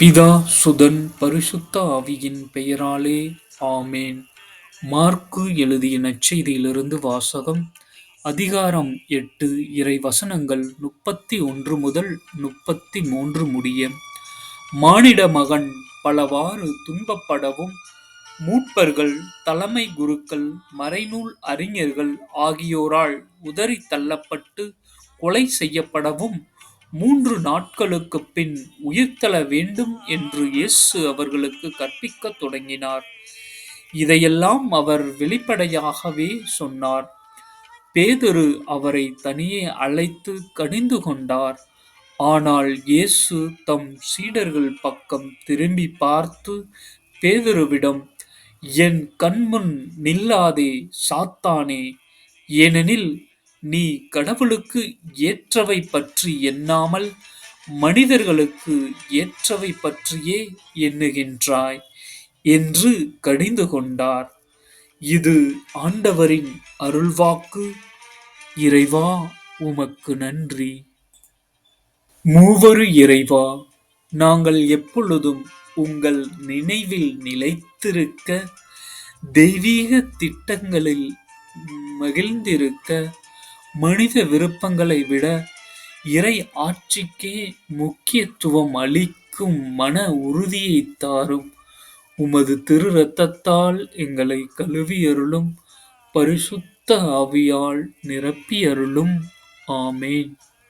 பிதா, சுதன், பரிசுத்த ஆவியின் பெயராலே ஆமென். மாற்கு எழுதிய நற்செய்தியிலிருந்து வாசகம். அதிகாரம் 8, இறை வசனங்கள் 31 முதல் 33 முடிய. மானிட மகன் பலவாறு துன்பப்படவும், மூப்பர்கள், தலைமை குருக்கள், மறைநூல் அறிஞர்கள் ஆகியோரால் உதறித் தள்ளப்பட்டு கொலை செய்யப்படவும், 3 நாட்களுக்குப் பின் உயிர்த்தெழ வேண்டும் என்று இயேசு அவர்களுக்குக் கற்பிக்கத் தொடங்கினார். இதையெல்லாம் அவர் வெளிப்படையாகவே சொன்னார். பேதுரு அவரைத் தனியே அழைத்துக் கடிந்து கொண்டார். ஆனால் இயேசு தம் சீடர்கள் பக்கம் திரும்பிப் பார்த்து பேதுருவிடம், என் கண்முன் நில்லாதே சாத்தானே! ஏனெனில் நீ கடவுளுக்கு ஏற்றவை பற்றி எண்ணாமல் மனிதர்களுக்கு ஏற்றவை பற்றியே எண்ணுகின்றாய் என்று கடிந்து கொண்டார். இது ஆண்டவரின் அருள்வாக்கு. இறைவா, உமக்கு நன்றி. மூவரு இறைவா, நாங்கள் எப்பொழுதும் உங்கள் நினைவில் நிலைத்திருக்க, தெய்வீக திட்டங்களில் மகிழ்ந்திருக்க, மனித விருப்பங்களை விட இறை ஆட்சிக்கே முக்கியத்துவம் அளிக்கும் மன உறுதியைத் தாரும். உமது திரு இரத்தத்தால் எங்களை கழுவியருளும். பரிசுத்த ஆவியால் நிரப்பியருளும். ஆமென்.